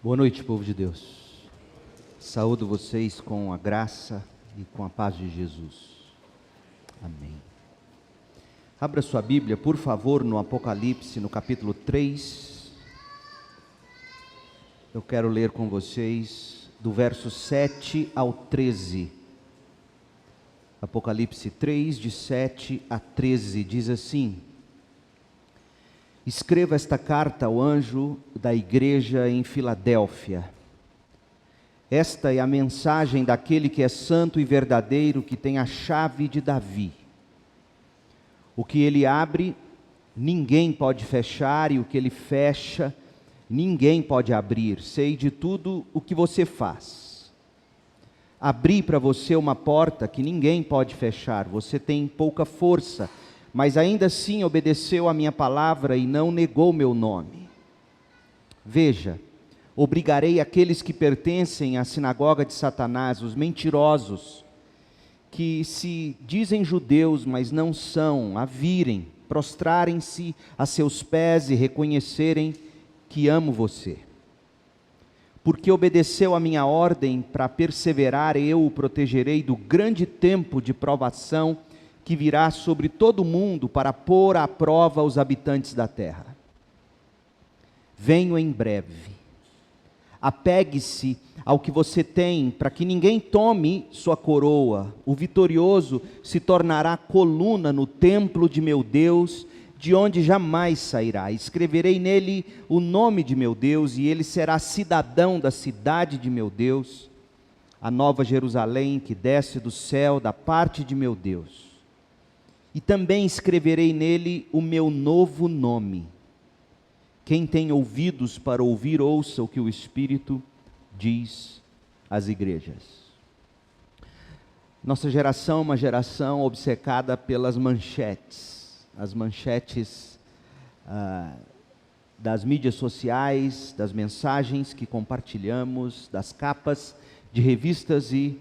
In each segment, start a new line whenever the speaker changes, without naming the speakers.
Boa noite, povo de Deus. Saúdo vocês com a graça e com a paz de Jesus. Amém. Abra sua Bíblia, por favor, no Apocalipse, no capítulo 3. Eu quero ler com vocês do verso 7 ao 13. Apocalipse 3, de 7 a 13, diz assim: Escreva esta carta ao anjo da igreja em Filadélfia. Esta é a mensagem daquele que é santo e verdadeiro, que tem a chave de Davi. O que ele abre, ninguém pode fechar, e o que ele fecha, ninguém pode abrir. Sei de tudo o que você faz. Abri para você uma porta que ninguém pode fechar. Você tem pouca força, mas ainda assim obedeceu a minha palavra e não negou meu nome. Veja, obrigarei aqueles que pertencem à sinagoga de Satanás, os mentirosos, que se dizem judeus, mas não são, a virem, prostrarem-se a seus pés e reconhecerem que amo você. Porque obedeceu a minha ordem, para perseverar, eu o protegerei do grande tempo de provação que virá sobre todo o mundo para pôr à prova os habitantes da terra. Venho em breve. Apegue-se ao que você tem, para que ninguém tome sua coroa. O vitorioso se tornará coluna no templo de meu Deus, de onde jamais sairá. Escreverei nele o nome de meu Deus, e ele será cidadão da cidade de meu Deus, a nova Jerusalém que desce do céu da parte de meu Deus. E também escreverei nele o meu novo nome. Quem tem ouvidos para ouvir, ouça o que o Espírito diz às igrejas. Nossa geração é uma geração obcecada pelas manchetes. As manchetes das mídias sociais, das mensagens que compartilhamos, das capas de revistas e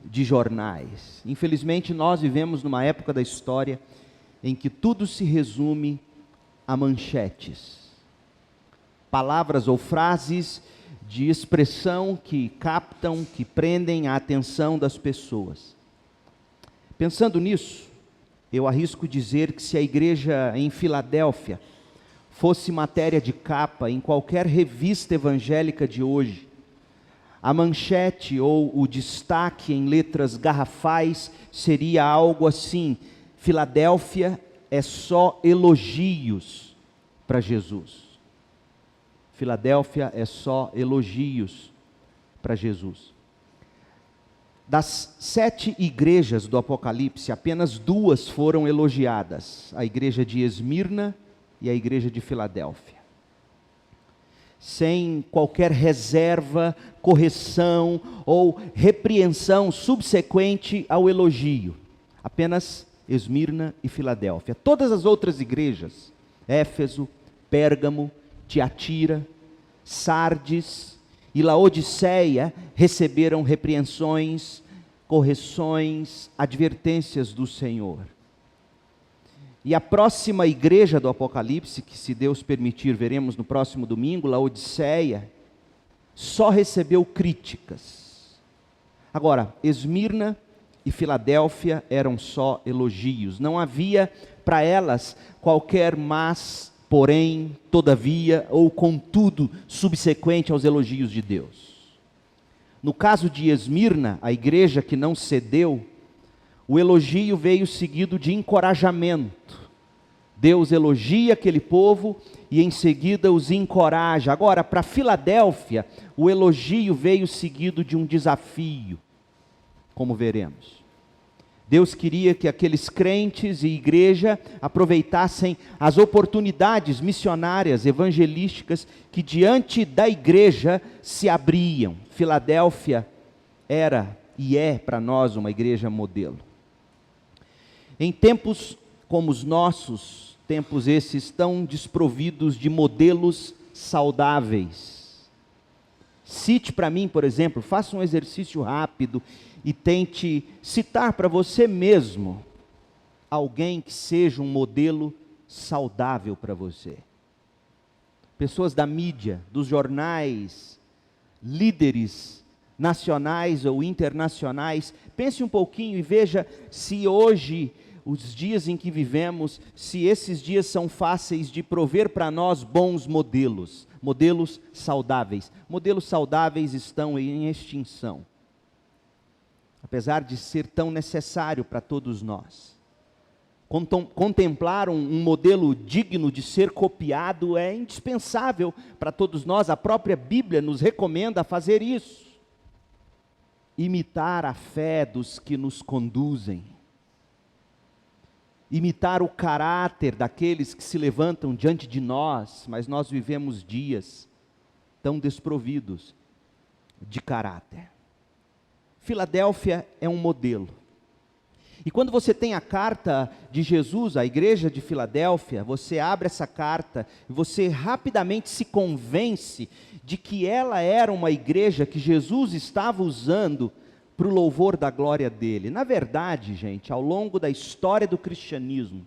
de jornais. Infelizmente, nós vivemos numa época da história em que tudo se resume a manchetes. Palavras ou frases de expressão que captam, que prendem a atenção das pessoas. Pensando nisso, eu arrisco dizer que se a igreja em Filadélfia fosse matéria de capa em qualquer revista evangélica de hoje, a manchete ou o destaque em letras garrafais seria algo assim: Filadélfia é só elogios para Jesus. Filadélfia é só elogios para Jesus. Das 7 igrejas do Apocalipse, apenas 2 foram elogiadas: a igreja de Esmirna e a igreja de Filadélfia. Sem qualquer reserva, correção ou repreensão subsequente ao elogio. Apenas Esmirna e Filadélfia. Todas as outras igrejas, Éfeso, Pérgamo, Tiatira, Sardes e Laodiceia, receberam repreensões, correções, advertências do Senhor. E a próxima igreja do Apocalipse, que se Deus permitir veremos no próximo domingo, Laodiceia, só recebeu críticas. Agora, Esmirna e Filadélfia eram só elogios. Não havia para elas qualquer mas, porém, todavia ou contudo subsequente aos elogios de Deus. No caso de Esmirna, a igreja que não cedeu, o elogio veio seguido de encorajamento. Deus elogia aquele povo e em seguida os encoraja. Agora, para Filadélfia, o elogio veio seguido de um desafio, como veremos. Deus queria que aqueles crentes e igreja aproveitassem as oportunidades missionárias, evangelísticas, que diante da igreja se abriam. Filadélfia era e é para nós uma igreja modelo. Em tempos como os nossos, tempos esses tão desprovidos de modelos saudáveis. Cite para mim, por exemplo, faça um exercício rápido e tente citar para você mesmo alguém que seja um modelo saudável para você. Pessoas da mídia, dos jornais, líderes nacionais ou internacionais. Pense um pouquinho e veja se hoje, os dias em que vivemos, se esses dias são fáceis de prover para nós bons modelos, modelos saudáveis. Modelos saudáveis estão em extinção, apesar de ser tão necessário para todos nós. Contemplar um modelo digno de ser copiado é indispensável para todos nós. A própria Bíblia nos recomenda fazer isso. Imitar a fé dos que nos conduzem. Imitar o caráter daqueles que se levantam diante de nós, mas nós vivemos dias tão desprovidos de caráter. Filadélfia é um modelo. E quando você tem a carta de Jesus à igreja de Filadélfia, você abre essa carta e você rapidamente se convence de que ela era uma igreja que Jesus estava usando para o louvor da glória dele. Na verdade, gente, ao longo da história do cristianismo,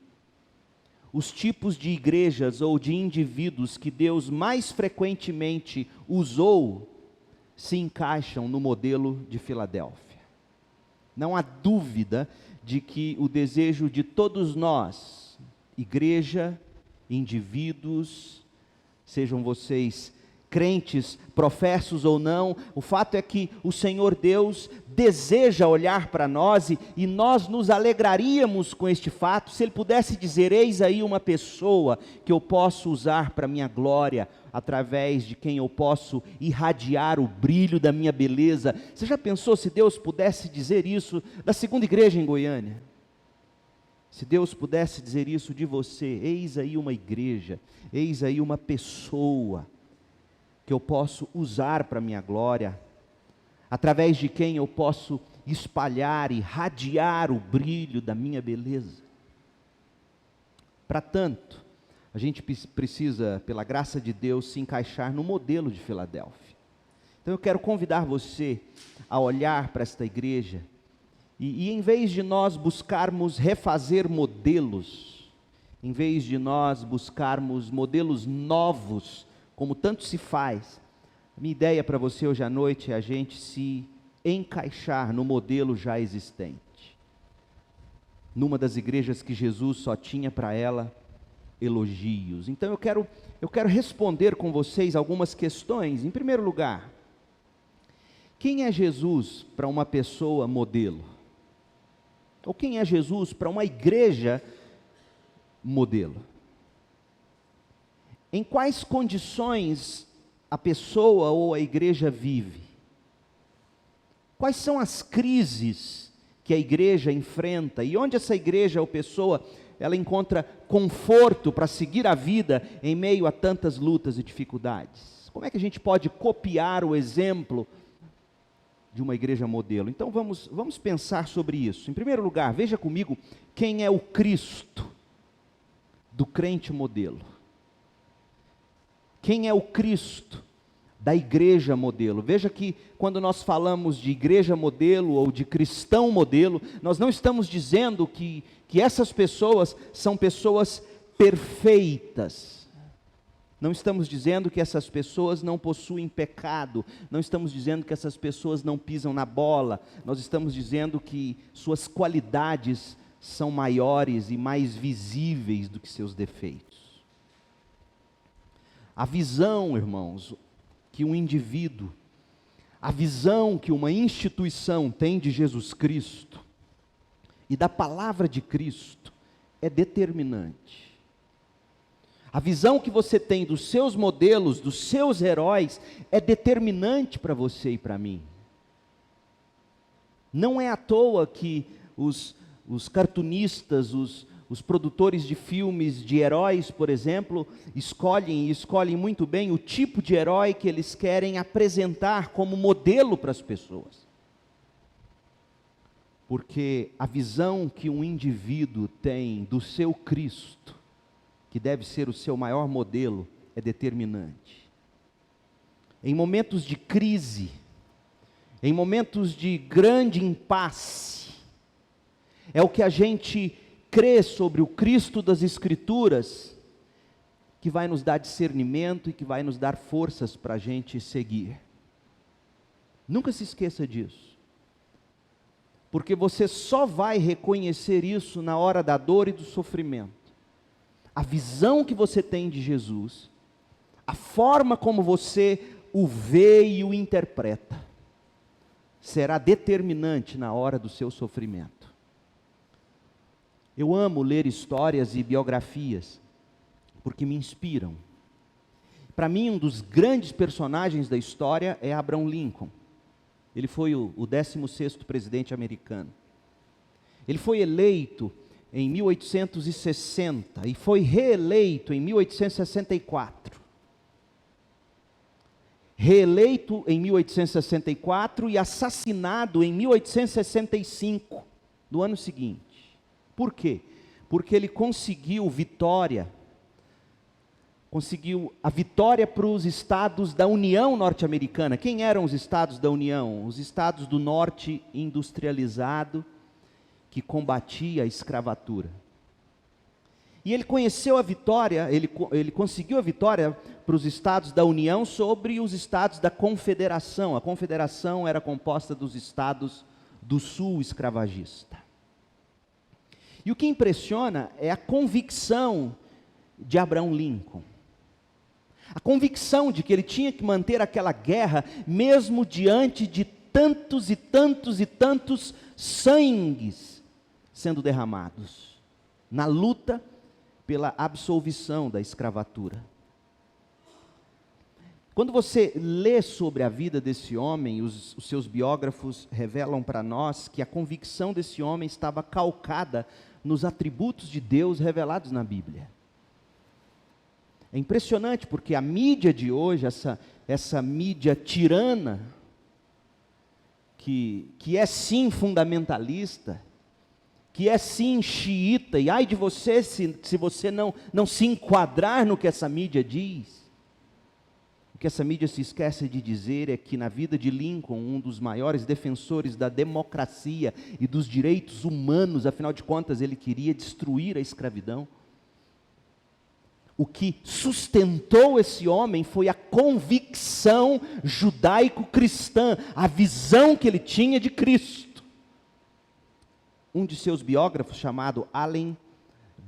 os tipos de igrejas ou de indivíduos que Deus mais frequentemente usou se encaixam no modelo de Filadélfia. Não há dúvida de que o desejo de todos nós, igreja, indivíduos, sejam vocês crentes, professos ou não, o fato é que o Senhor Deus deseja olhar para nós e nós nos alegraríamos com este fato, se Ele pudesse dizer: eis aí uma pessoa que eu posso usar para a minha glória, através de quem eu posso irradiar o brilho da minha beleza. Você já pensou se Deus pudesse dizer isso da segunda igreja em Goiânia? Se Deus pudesse dizer isso de você: eis aí uma igreja, eis aí uma pessoa que eu posso usar para a minha glória, através de quem eu posso espalhar e irradiar o brilho da minha beleza. Para tanto, a gente precisa, pela graça de Deus, se encaixar no modelo de Filadélfia. Então eu quero convidar você a olhar para esta igreja e em vez de nós buscarmos refazer modelos, em vez de nós buscarmos modelos novos, como tanto se faz, a minha ideia para você hoje à noite é a gente se encaixar no modelo já existente. Numa das igrejas que Jesus só tinha para ela elogios. Então eu quero responder com vocês algumas questões. Em primeiro lugar, quem é Jesus para uma pessoa modelo? Ou quem é Jesus para uma igreja modelo? Em quais condições a pessoa ou a igreja vive? Quais são as crises que a igreja enfrenta? E onde essa igreja ou pessoa ela encontra conforto para seguir a vida em meio a tantas lutas e dificuldades? Como é que a gente pode copiar o exemplo de uma igreja modelo? Então vamos pensar sobre isso. Em primeiro lugar, veja comigo quem é o Cristo do crente modelo. Quem é o Cristo da igreja modelo? Veja que quando nós falamos de igreja modelo ou de cristão modelo, nós não estamos dizendo que essas pessoas são pessoas perfeitas. Não estamos dizendo que essas pessoas não possuem pecado. Não estamos dizendo que essas pessoas não pisam na bola. Nós estamos dizendo que suas qualidades são maiores e mais visíveis do que seus defeitos. A visão, irmãos, que um indivíduo, a visão que uma instituição tem de Jesus Cristo e da palavra de Cristo é determinante. A visão que você tem dos seus modelos, dos seus heróis, é determinante para você e para mim. Não é à toa que os cartunistas, os produtores de filmes de heróis, por exemplo, escolhem muito bem o tipo de herói que eles querem apresentar como modelo para as pessoas. Porque a visão que um indivíduo tem do seu Cristo, que deve ser o seu maior modelo, é determinante. Em momentos de crise, em momentos de grande impasse, é o que a gente crê sobre o Cristo das Escrituras, que vai nos dar discernimento e que vai nos dar forças para a gente seguir. Nunca se esqueça disso. Porque você só vai reconhecer isso na hora da dor e do sofrimento. A visão que você tem de Jesus, a forma como você o vê e o interpreta, será determinante na hora do seu sofrimento. Eu amo ler histórias e biografias, porque me inspiram. Para mim, um dos grandes personagens da história é Abraham Lincoln. Ele foi o 16º presidente americano. Ele foi eleito em 1860 e foi reeleito em 1864. Reeleito em 1864 e assassinado em 1865, no ano seguinte. Por quê? Porque ele conseguiu a vitória para os estados da União Norte-Americana. Quem eram os estados da União? Os estados do norte industrializado, que combatia a escravatura. E ele conheceu a vitória, ele conseguiu a vitória para os estados da União sobre os estados da Confederação. A Confederação era composta dos estados do sul escravagista. E o que impressiona é a convicção de Abraham Lincoln. A convicção de que ele tinha que manter aquela guerra, mesmo diante de tantos e tantos e tantos sangues sendo derramados, na luta pela absolvição da escravatura. Quando você lê sobre a vida desse homem, os seus biógrafos revelam para nós que a convicção desse homem estava calcada nos atributos de Deus revelados na Bíblia. É impressionante porque a mídia de hoje, essa mídia tirana, que é sim fundamentalista, que é sim xiita, e ai de você se você não se enquadrar no que essa mídia diz. O que essa mídia se esquece de dizer é que na vida de Lincoln, um dos maiores defensores da democracia e dos direitos humanos, afinal de contas ele queria destruir a escravidão. O que sustentou esse homem foi a convicção judaico-cristã, a visão que ele tinha de Cristo. Um de seus biógrafos, chamado Allen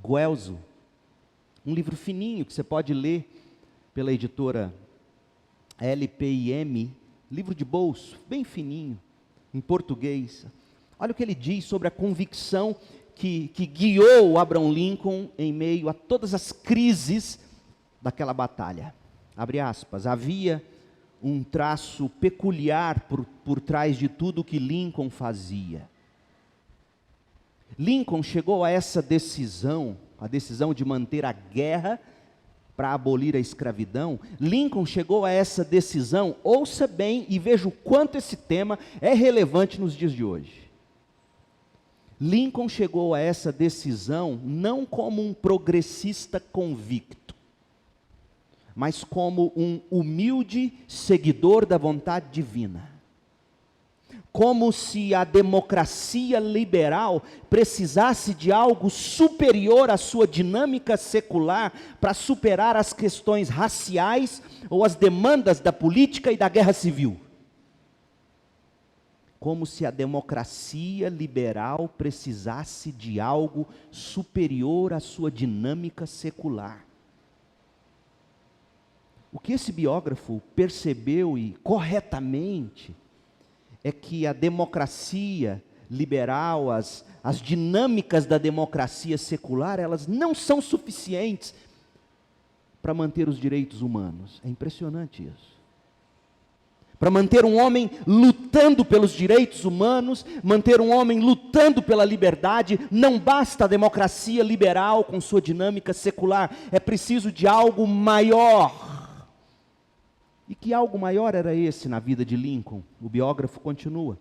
Guelzo, um livro fininho que você pode ler pela editora LPIM, livro de bolso, bem fininho, em português. Olha o que ele diz sobre a convicção que guiou Abraham Lincoln em meio a todas as crises daquela batalha. Abre aspas, havia um traço peculiar por trás de tudo que Lincoln fazia. Lincoln chegou a essa decisão, a decisão de manter a guerra para abolir a escravidão. Lincoln chegou a essa decisão, ouça bem e veja o quanto esse tema é relevante nos dias de hoje. Lincoln chegou a essa decisão não como um progressista convicto, mas como um humilde seguidor da vontade divina. Como se a democracia liberal precisasse de algo superior à sua dinâmica secular para superar as questões raciais ou as demandas da política e da guerra civil. Como se a democracia liberal precisasse de algo superior à sua dinâmica secular. O que esse biógrafo percebeu e corretamente é que a democracia liberal, as dinâmicas da democracia secular, elas não são suficientes para manter os direitos humanos. É impressionante isso. Para manter um homem lutando pelos direitos humanos, manter um homem lutando pela liberdade, não basta a democracia liberal com sua dinâmica secular, é preciso de algo maior. E que algo maior era esse na vida de Lincoln? O biógrafo continua.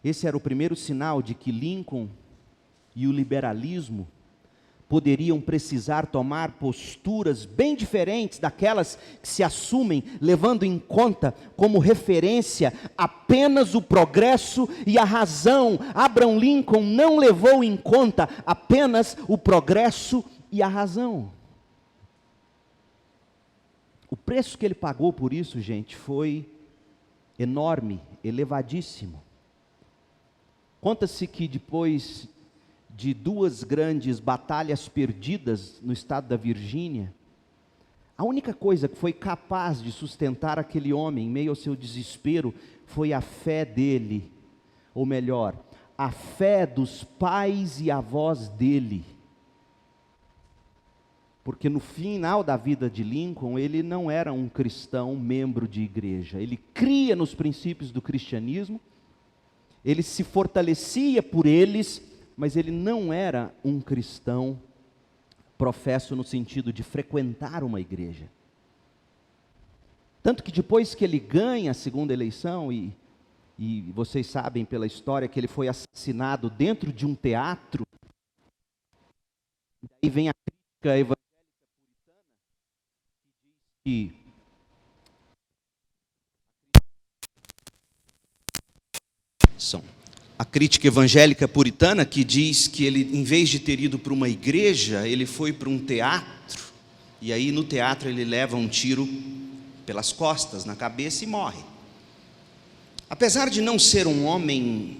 Esse era o primeiro sinal de que Lincoln e o liberalismo poderiam precisar tomar posturas bem diferentes daquelas que se assumem, levando em conta como referência apenas o progresso e a razão. Abraham Lincoln não levou em conta apenas o progresso e a razão. O preço que ele pagou por isso, gente, foi enorme, elevadíssimo. Conta-se que depois de 2 grandes batalhas perdidas no estado da Virgínia, a única coisa que foi capaz de sustentar aquele homem em meio ao seu desespero foi a fé dele, ou melhor, a fé dos pais e avós dele. Porque no final da vida de Lincoln, ele não era um cristão, membro de igreja. Ele cria nos princípios do cristianismo, ele se fortalecia por eles, mas ele não era um cristão professo no sentido de frequentar uma igreja. Tanto que depois que ele ganha a segunda eleição, e vocês sabem pela história que ele foi assassinado dentro de um teatro, e vem a crítica evangélica que a crítica evangélica puritana que diz que ele, em vez de ter ido para uma igreja, ele foi para um teatro, e aí no teatro ele leva um tiro pelas costas, na cabeça, e morre. Apesar de não ser um homem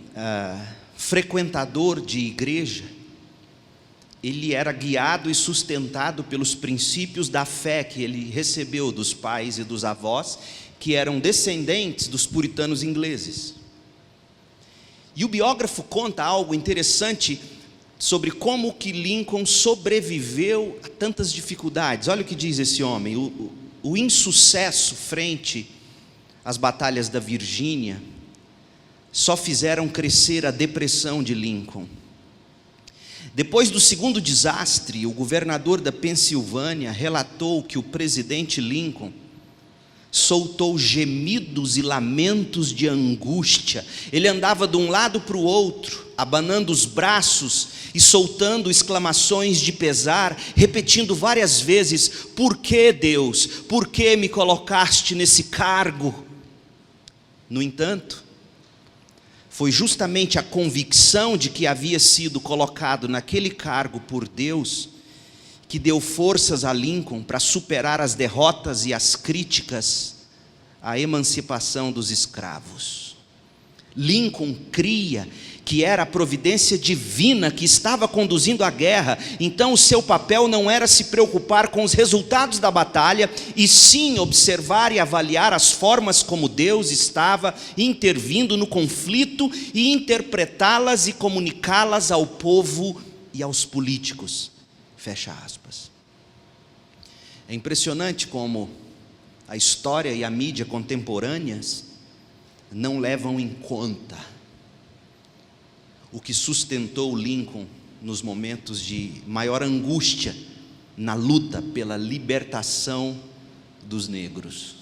frequentador de igreja, ele era guiado e sustentado pelos princípios da fé que ele recebeu dos pais e dos avós, que eram descendentes dos puritanos ingleses. E o biógrafo conta algo interessante sobre como que Lincoln sobreviveu a tantas dificuldades. Olha o que diz esse homem: o insucesso frente às batalhas da Virgínia só fizeram crescer a depressão de Lincoln. Depois do segundo desastre, o governador da Pensilvânia relatou que o presidente Lincoln soltou gemidos e lamentos de angústia. Ele andava de um lado para o outro, abanando os braços e soltando exclamações de pesar, repetindo várias vezes: por que, Deus? Por que me colocaste nesse cargo? No entanto, foi justamente a convicção de que havia sido colocado naquele cargo por Deus que deu forças a Lincoln para superar as derrotas e as críticas à emancipação dos escravos. Lincoln cria que era a providência divina que estava conduzindo a guerra, então o seu papel não era se preocupar com os resultados da batalha, e sim observar e avaliar as formas como Deus estava intervindo no conflito e interpretá-las e comunicá-las ao povo e aos políticos. Fecha aspas. É impressionante como a história e a mídia contemporâneas não levam em conta o que sustentou Lincoln nos momentos de maior angústia na luta pela libertação dos negros.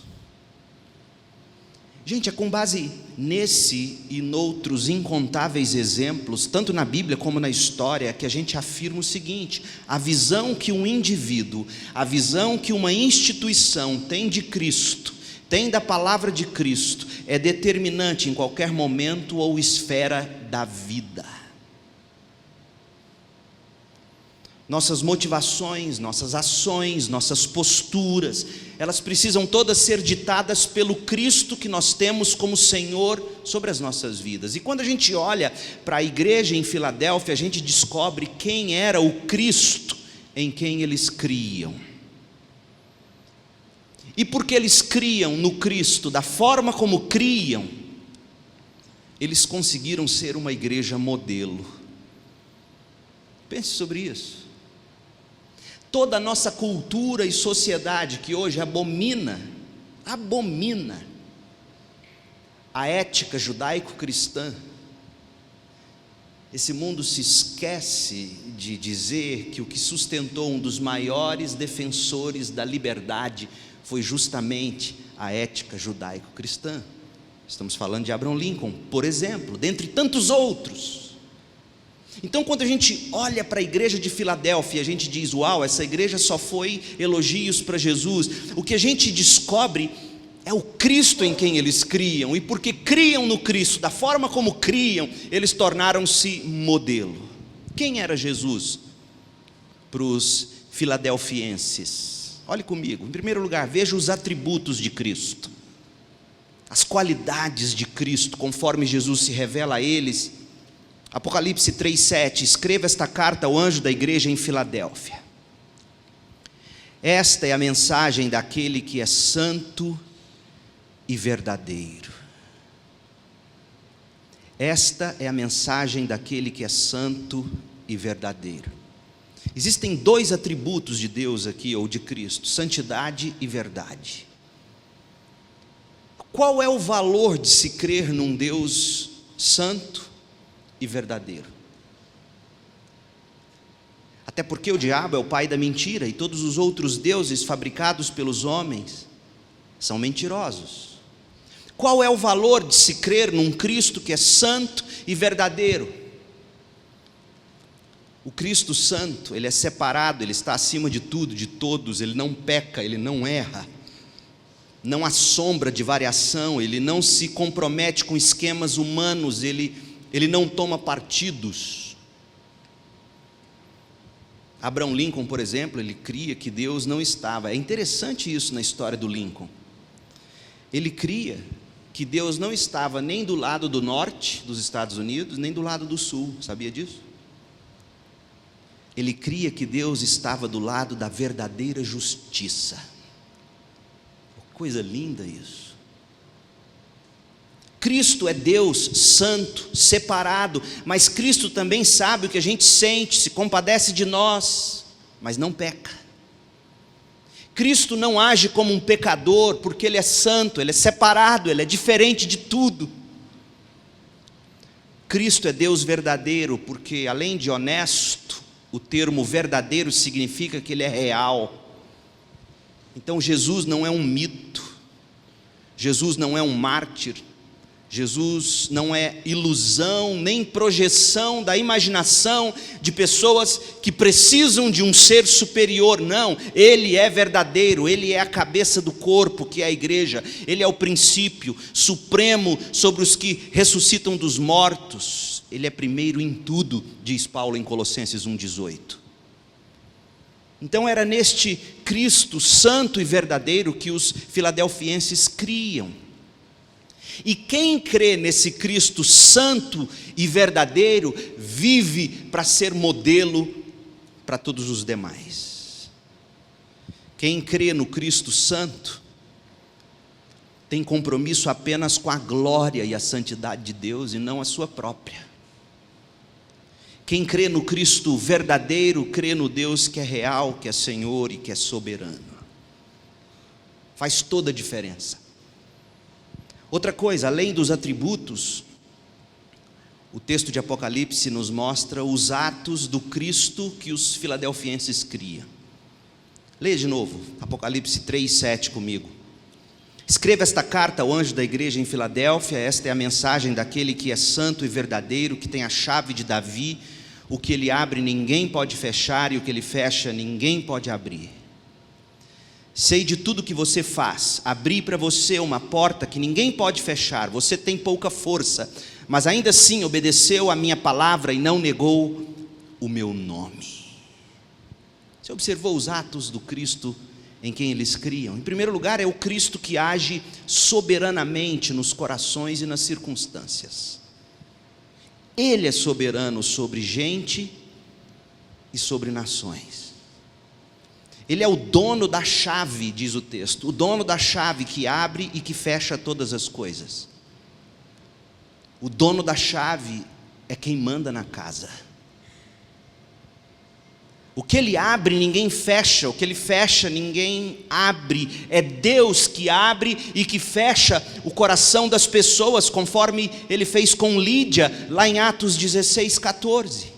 Gente, é com base nesse e noutros incontáveis exemplos, tanto na Bíblia como na história, que a gente afirma o seguinte: a visão que um indivíduo, a visão que uma instituição tem de Cristo, tem da palavra de Cristo, é determinante em qualquer momento ou esfera da vida. Nossas motivações, nossas ações, nossas posturas, elas precisam todas ser ditadas pelo Cristo que nós temos como Senhor sobre as nossas vidas. E quando a gente olha para a igreja em Filadélfia, a gente descobre quem era o Cristo em quem eles criam. E porque eles criam no Cristo, da forma como criam, eles conseguiram ser uma igreja modelo. Pense sobre isso. Toda a nossa cultura e sociedade que hoje abomina a ética judaico-cristã, esse mundo se esquece de dizer que o que sustentou um dos maiores defensores da liberdade foi justamente a ética judaico-cristã. Estamos falando de Abraham Lincoln, por exemplo, dentre tantos outros. Então, quando a gente olha para a igreja de Filadélfia, a gente diz: uau, essa igreja só foi elogios para Jesus. O que a gente descobre é o Cristo em quem eles criam, e porque criam no Cristo, da forma como criam, eles tornaram-se modelo. Quem era Jesus para os filadelfienses? Olhe comigo, em primeiro lugar, veja os atributos de Cristo.
as qualidades de Cristo, conforme Jesus se revela a eles. Apocalipse 3:7, escreva esta carta ao anjo da igreja em Filadélfia. Esta é a mensagem daquele que é santo e verdadeiro. Esta é a mensagem daquele que é santo e verdadeiro. Existem dois atributos de Deus aqui, ou de Cristo: santidade e verdade. Qual é o valor de se crer num Deus santo e verdadeiro? Até porque o diabo é o pai da mentira, e todos os outros deuses fabricados pelos homens são mentirosos. Qual é o valor de se crer num Cristo que é santo e verdadeiro? O Cristo santo, ele é separado, ele está acima de tudo, de todos, ele não peca, ele não erra, não há sombra de variação, ele não se compromete com esquemas humanos, ele não toma partidos. Abraham Lincoln, por exemplo, ele cria que Deus não estava. É interessante isso na história do Lincoln. Ele cria que Deus não estava nem do lado do norte dos Estados Unidos, nem do lado do sul, sabia disso? Ele cria que Deus estava do lado da verdadeira justiça. Coisa linda isso. Cristo é Deus santo, separado, mas Cristo também sabe o que a gente sente, se compadece de nós, mas não peca. Cristo não age como um pecador, porque Ele é santo, Ele é separado, Ele é diferente de tudo. Cristo é Deus verdadeiro, porque além de honesto, o termo verdadeiro significa que Ele é real. Então Jesus não é um mito, Jesus não é um mártir, Jesus não é ilusão, nem projeção da imaginação de pessoas que precisam de um ser superior, não. Ele é verdadeiro, Ele é a cabeça do corpo, que é a igreja, Ele é o princípio supremo sobre os que ressuscitam dos mortos, Ele é primeiro em tudo, diz Paulo em Colossenses 1,18. Então era neste Cristo santo e verdadeiro que os filadelfienses criam. E quem crê nesse Cristo santo e verdadeiro, vive para ser modelo para todos os demais. Quem crê no Cristo santo, tem compromisso apenas com a glória e a santidade de Deus e não a sua própria. Quem crê no Cristo verdadeiro, crê no Deus que é real, que é Senhor e que é soberano. Faz toda a diferença. Outra coisa, além dos atributos, o texto de Apocalipse nos mostra os atos do Cristo que os filadelfienses criam. Leia de novo, Apocalipse 3:7 comigo. Escreva esta carta ao anjo da igreja em Filadélfia, esta é a mensagem daquele que é santo e verdadeiro, que tem a chave de Davi, o que ele abre ninguém pode fechar, e o que ele fecha ninguém pode abrir. Sei de tudo que você faz, abri para você uma porta que ninguém pode fechar, você tem pouca força, mas ainda assim obedeceu a minha palavra e não negou o meu nome. Você observou os atos do Cristo em quem eles criam? Em primeiro lugar, é o Cristo que age soberanamente nos corações e nas circunstâncias. Ele é soberano sobre gente e sobre nações. Ele é o dono da chave, diz o texto, o dono da chave que abre e que fecha todas as coisas. O dono da chave é quem manda na casa. O que ele abre, ninguém fecha. O que ele fecha, ninguém abre. É Deus que abre e que fecha o coração das pessoas, conforme ele fez com Lídia, lá em Atos 16:14.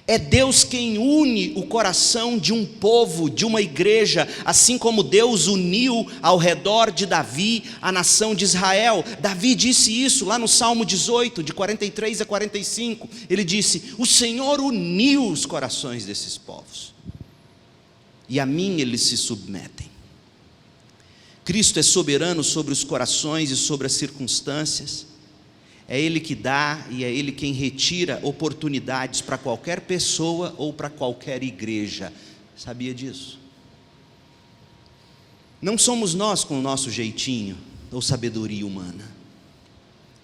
É Deus quem une o coração de um povo, de uma igreja, assim como Deus uniu ao redor de Davi a nação de Israel. Davi disse isso lá no Salmo 18, de 43 a 45. Ele disse: o Senhor uniu os corações desses povos, e a mim eles se submetem. Cristo é soberano sobre os corações e sobre as circunstâncias. É Ele que dá e é Ele quem retira oportunidades para qualquer pessoa ou para qualquer igreja. Sabia disso? Não somos nós com o nosso jeitinho. ou sabedoria humana.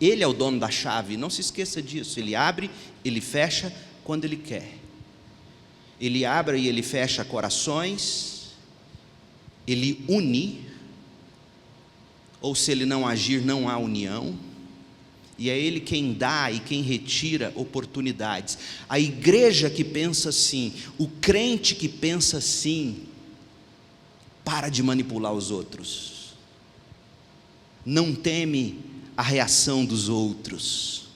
Ele é o dono da chave, não se esqueça disso. Ele abre, ele fecha quando ele quer. Ele abre e ele fecha corações, ele une, ou se ele não agir, não há união. E é ele quem dá e quem retira oportunidades. A igreja que pensa assim, o crente que pensa assim, para de manipular os outros, não teme a reação dos outros,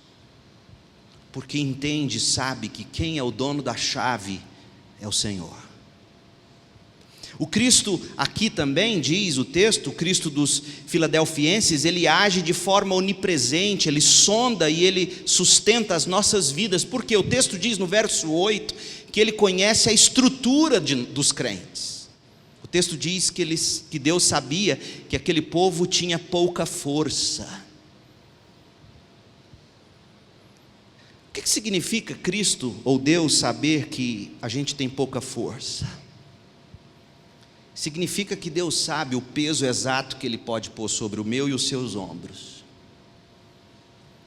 porque entende, sabe que quem é o dono da chave é o Senhor. O Cristo, aqui também diz o texto, o Cristo dos filadelfienses, ele age de forma onipresente, ele sonda e ele sustenta as nossas vidas, porque o texto diz no verso 8, que ele conhece a estrutura dos crentes. O texto diz que Deus sabia que aquele povo tinha pouca força. O que significa Cristo ou Deus saber que a gente tem pouca força? Significa que Deus sabe o peso exato que Ele pode pôr sobre o meu e os seus ombros.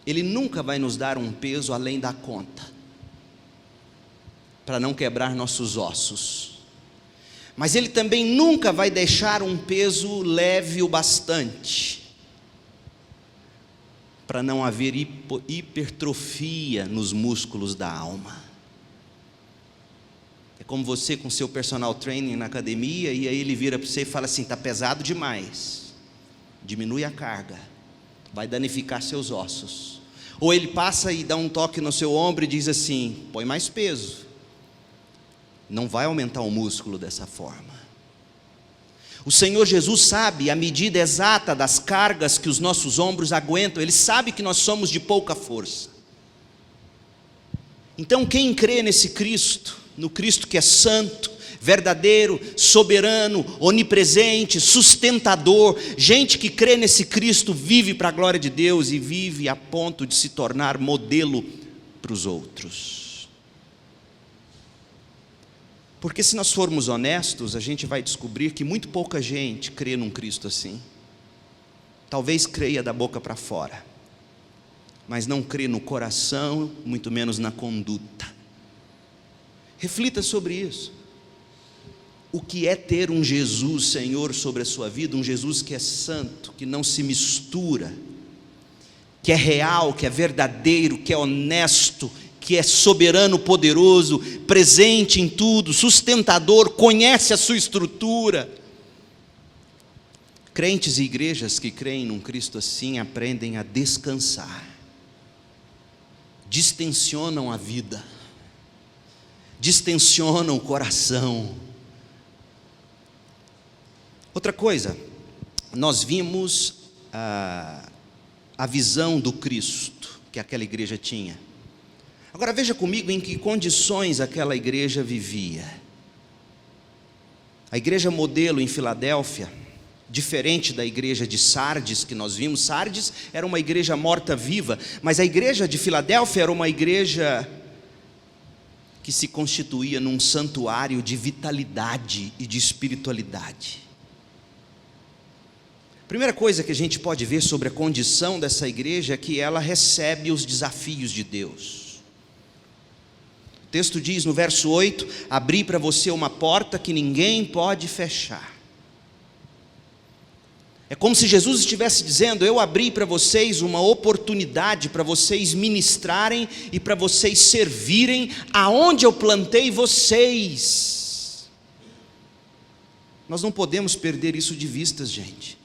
Ele nunca vai nos dar um peso além da conta, para não quebrar nossos ossos. Mas Ele também nunca vai deixar um peso leve o bastante, para não haver hipertrofia nos músculos da alma. É como você com seu personal training na academia, e aí ele vira para você e fala assim: está pesado demais, diminui a carga, vai danificar seus ossos. Ou ele passa e dá um toque no seu ombro e diz assim: põe mais peso, não vai aumentar o músculo dessa forma. O Senhor Jesus sabe a medida exata das cargas que os nossos ombros aguentam. Ele sabe que nós somos de pouca força. Então quem crê nesse Cristo, no Cristo que é santo, verdadeiro, soberano, onipresente, sustentador, gente que crê nesse Cristo vive para a glória de Deus e vive a ponto de se tornar modelo para os outros. Porque se nós formos honestos, a gente vai descobrir que muito pouca gente crê num Cristo assim. Talvez creia da boca para fora, mas não crê no coração, muito menos na conduta. Reflita sobre isso. O que é ter um Jesus, Senhor, sobre a sua vida? Um Jesus que é santo, que não se mistura, que é real, que é verdadeiro, que é honesto, que é soberano, poderoso, presente em tudo, sustentador, conhece a sua estrutura. Crentes e igrejas que creem num Cristo assim aprendem a descansar, distensionam a vida, distensionam o coração. Outra coisa, nós vimos a visão do Cristo que aquela igreja tinha. Agora veja comigo em que condições aquela igreja vivia. A igreja modelo em Filadélfia, diferente da igreja de Sardes que nós vimos. Sardes era uma igreja morta-viva, mas a igreja de Filadélfia era uma igreja que se constituía num santuário de vitalidade e de espiritualidade. A primeira coisa que a gente pode ver sobre a condição dessa igreja é que ela recebe os desafios de Deus. O texto diz no verso 8: abri para você uma porta que ninguém pode fechar. É como se Jesus estivesse dizendo: eu abri para vocês uma oportunidade para vocês ministrarem e para vocês servirem aonde eu plantei vocês. Nós não podemos perder isso de vista, gente.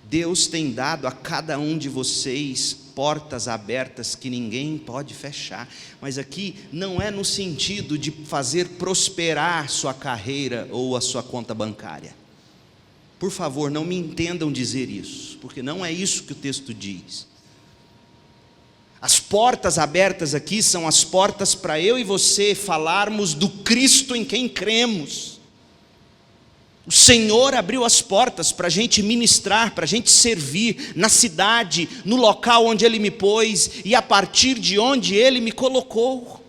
Deus tem dado a cada um de vocês portas abertas que ninguém pode fechar. Mas aqui não é no sentido de fazer prosperar sua carreira ou a sua conta bancária. Por favor, não me entendam dizer isso, porque não é isso que o texto diz. As portas abertas aqui são as portas para eu e você falarmos do Cristo em quem cremos. O Senhor abriu as portas para a gente ministrar, para a gente servir na cidade, no local onde Ele me pôs e a partir de onde Ele me colocou.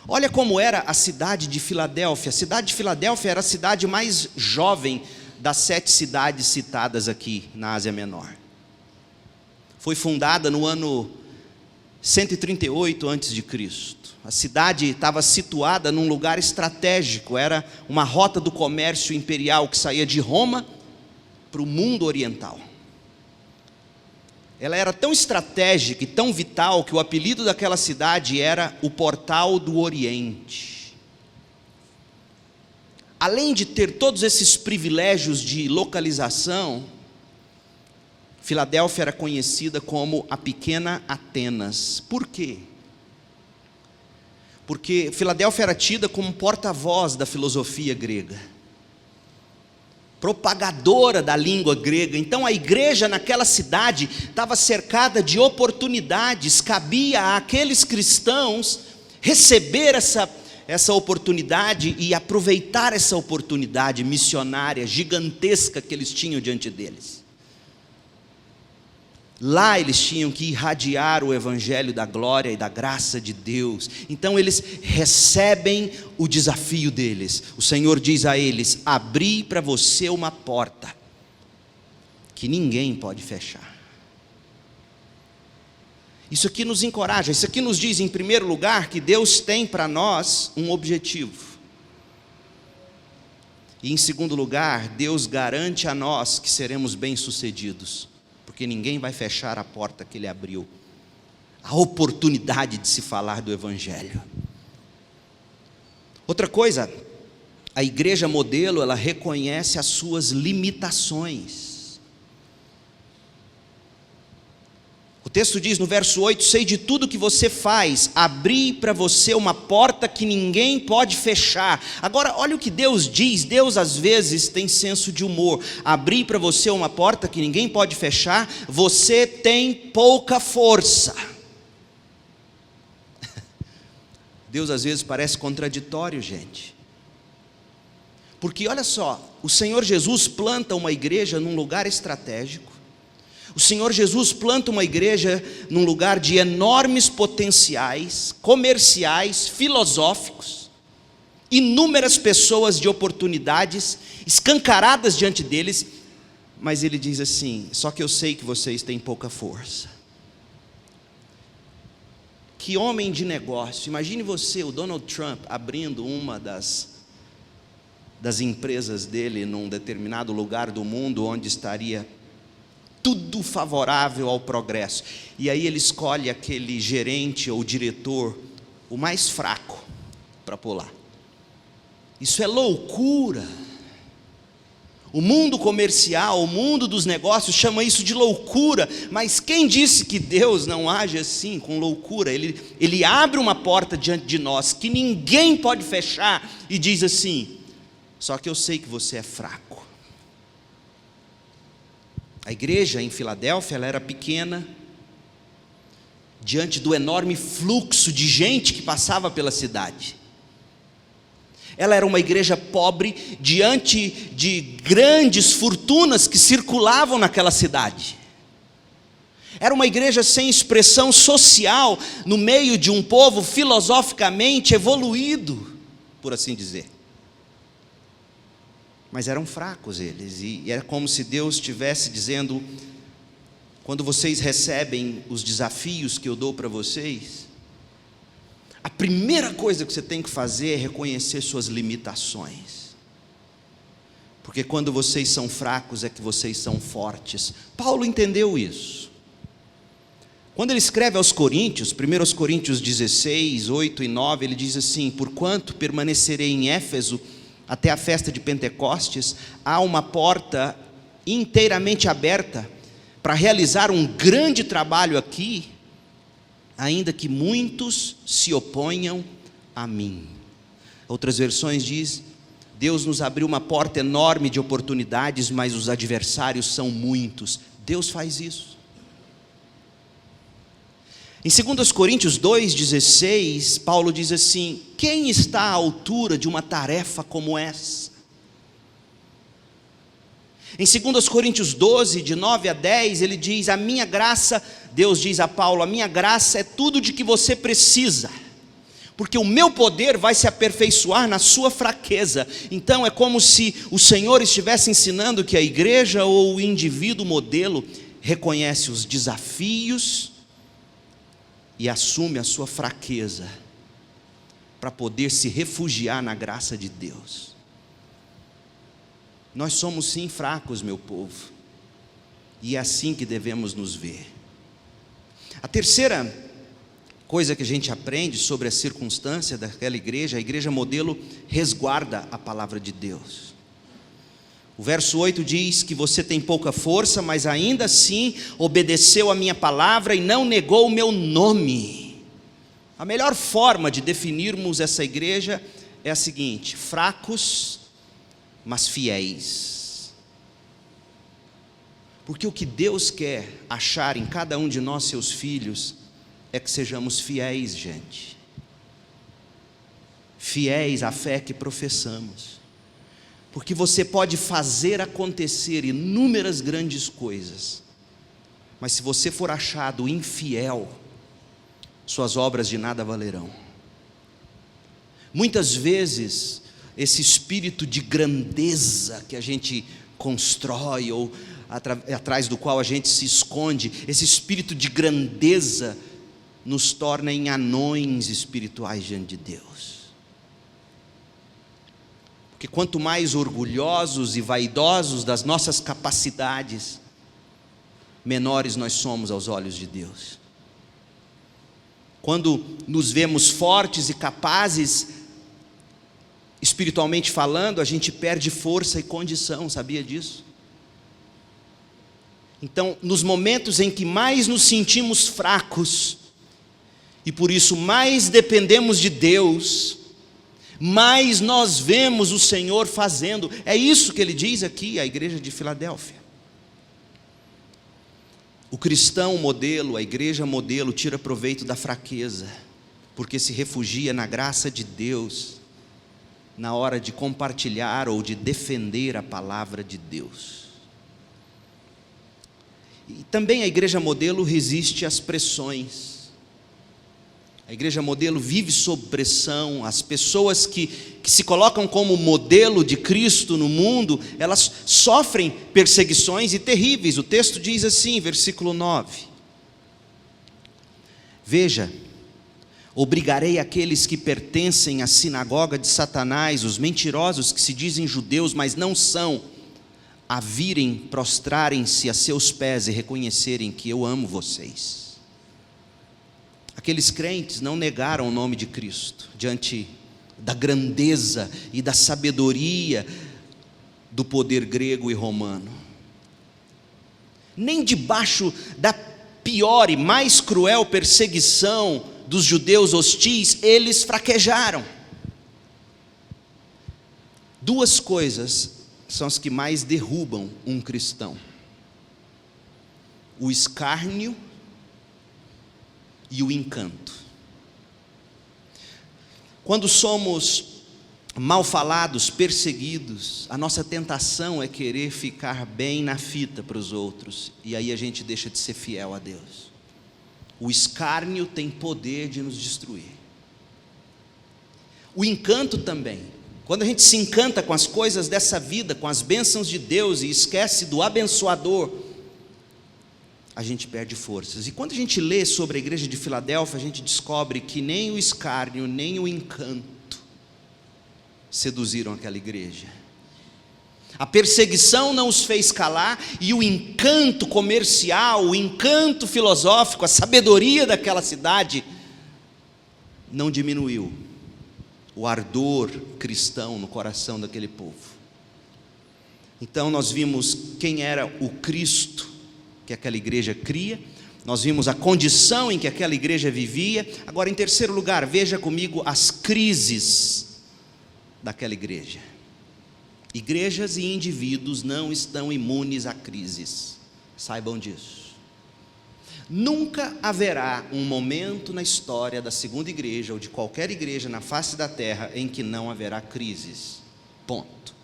Olha como era a cidade de Filadélfia. A cidade de Filadélfia era a cidade mais jovem das 7 cidades citadas aqui na Ásia Menor. Foi fundada no ano 138 a.C. A cidade estava situada num lugar estratégico, era uma rota do comércio imperial que saía de Roma para o mundo oriental. Ela era tão estratégica e tão vital que o apelido daquela cidade era o Portal do Oriente. Além de ter todos esses privilégios de localização, Filadélfia era conhecida como a Pequena Atenas. Por quê? Porque Filadélfia era tida como porta-voz da filosofia grega, propagadora da língua grega. Então a igreja naquela cidade estava cercada de oportunidades, cabia àqueles cristãos receber essa oportunidade e aproveitar essa oportunidade missionária gigantesca que eles tinham diante deles. Lá eles tinham que irradiar o evangelho da glória e da graça de Deus. Então eles recebem o desafio deles. O Senhor diz a eles: abri para você uma porta que ninguém pode fechar. Isso aqui nos encoraja, isso aqui nos diz, em primeiro lugar, que Deus tem para nós um objetivo. E em segundo lugar, Deus garante a nós que seremos bem-sucedidos, porque ninguém vai fechar a porta que Ele abriu, a oportunidade de se falar do Evangelho. Outra coisa, a igreja modelo, ela reconhece as suas limitações. O texto diz no verso 8: sei de tudo que você faz, abri para você uma porta que ninguém pode fechar. Agora olha o que Deus diz. Deus às vezes tem senso de humor. Abri para você uma porta que ninguém pode fechar, você tem pouca força. Deus às vezes parece contraditório, gente. Porque olha só, o Senhor Jesus planta uma igreja num lugar estratégico. O Senhor Jesus planta uma igreja num lugar de enormes potenciais, comerciais, filosóficos, inúmeras pessoas de oportunidades, escancaradas diante deles, mas Ele diz assim: só que eu sei que vocês têm pouca força. Que homem de negócio! Imagine você, o Donald Trump, abrindo uma das empresas dele num determinado lugar do mundo onde estaria tudo favorável ao progresso. E aí ele escolhe aquele gerente ou diretor, o mais fraco, para pôr lá. Isso é loucura. O mundo comercial, o mundo dos negócios chama isso de loucura. Mas quem disse que Deus não age assim, com loucura? Ele abre uma porta diante de nós que ninguém pode fechar e diz assim: só que eu sei que você é fraco. A igreja em Filadélfia, ela era pequena, diante do enorme fluxo de gente que passava pela cidade. Ela era uma igreja pobre, diante de grandes fortunas que circulavam naquela cidade. Era uma igreja sem expressão social, no meio de um povo filosoficamente evoluído, por assim dizer. Mas eram fracos eles, e era como se Deus estivesse dizendo: quando vocês recebem os desafios que eu dou para vocês, a primeira coisa que você tem que fazer é reconhecer suas limitações, porque quando vocês são fracos é que vocês são fortes. Paulo entendeu isso. Quando ele escreve aos Coríntios, 1 Coríntios 16, 8 e 9, ele diz assim: porquanto permanecerei em Éfeso até a festa de Pentecostes, há uma porta inteiramente aberta para realizar um grande trabalho aqui, ainda que muitos se oponham a mim. Outras versões diz: Deus nos abriu uma porta enorme de oportunidades, mas os adversários são muitos. Deus faz isso. Em 2 Coríntios 2,16, Paulo diz assim: quem está à altura de uma tarefa como essa? Em 2 Coríntios 12, de 9 a 10, ele diz: a minha graça, Deus diz a Paulo, a minha graça é tudo de que você precisa, porque o meu poder vai se aperfeiçoar na sua fraqueza. Então é como se o Senhor estivesse ensinando que a igreja ou o indivíduo modelo reconhece os desafios e assume a sua fraqueza para poder se refugiar na graça de Deus. Nós somos sim fracos, meu povo, e é assim que devemos nos ver. A terceira coisa que a gente aprende sobre a circunstância daquela igreja, a igreja modelo resguarda a palavra de Deus. O verso 8 diz que você tem pouca força, mas ainda assim obedeceu a minha palavra e não negou o meu nome. A melhor forma de definirmos essa igreja é a seguinte: fracos, mas fiéis. Porque o que Deus quer achar em cada um de nós, seus filhos, é que sejamos fiéis, gente. Fiéis à fé que professamos. Porque você pode fazer acontecer inúmeras grandes coisas, mas se você for achado infiel, suas obras de nada valerão. Muitas vezes, esse espírito de grandeza que a gente constrói, ou atrás do qual a gente se esconde, esse espírito de grandeza nos torna em anões espirituais diante de Deus. Porque quanto mais orgulhosos e vaidosos das nossas capacidades, menores nós somos aos olhos de Deus. Quando nos vemos fortes e capazes, espiritualmente falando, a gente perde força e condição, sabia disso? Então, nos momentos em que mais nos sentimos fracos, e por isso mais dependemos de Deus, mais nós vemos o Senhor fazendo. É isso que ele diz aqui à igreja de Filadélfia. O cristão modelo, a igreja modelo, tira proveito da fraqueza, porque se refugia na graça de Deus, na hora de compartilhar ou de defender a palavra de Deus. E também a igreja modelo resiste às pressões. A igreja modelo vive sob pressão. As pessoas que se colocam como modelo de Cristo no mundo, elas sofrem perseguições e terríveis. O texto diz assim, versículo 9: Veja, obrigarei aqueles que pertencem à sinagoga de Satanás, os mentirosos que se dizem judeus, mas não são, a virem prostrarem-se a seus pés e reconhecerem que eu amo vocês. Aqueles crentes não negaram o nome de Cristo diante da grandeza e da sabedoria do poder grego e romano. Nem debaixo da pior e mais cruel perseguição dos judeus hostis, eles fraquejaram. Duas coisas são as que mais derrubam um cristão: o escárnio e o encanto. Quando somos mal falados, perseguidos, a nossa tentação é querer ficar bem na fita para os outros, e aí a gente deixa de ser fiel a Deus. O escárnio tem poder de nos destruir. O encanto também. Quando a gente se encanta com as coisas dessa vida, com as bênçãos de Deus, e esquece do abençoador, a gente perde forças. E quando a gente lê sobre a igreja de Filadélfia, a gente descobre que nem o escárnio, nem o encanto seduziram aquela igreja. A perseguição não os fez calar, e o encanto comercial, o encanto filosófico, a sabedoria daquela cidade não diminuiu o ardor cristão no coração daquele povo. Então nós vimos quem era o Cristo que aquela igreja cria, nós vimos a condição em que aquela igreja vivia. Agora, em terceiro lugar, veja comigo as crises daquela igreja. Igrejas e indivíduos não estão imunes a crises, saibam disso. Nunca haverá um momento na história da segunda igreja, ou de qualquer igreja na face da terra, em que não haverá crises, ponto.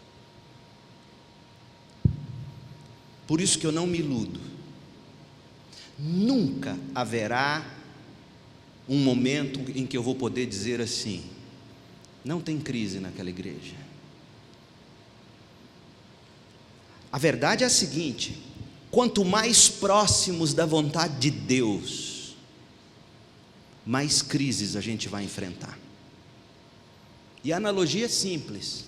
Por isso que eu não me iludo. Nunca haverá um momento em que eu vou poder dizer assim: não tem crise naquela igreja. A verdade é a seguinte: quanto mais próximos da vontade de Deus, mais crises a gente vai enfrentar. E a analogia é simples.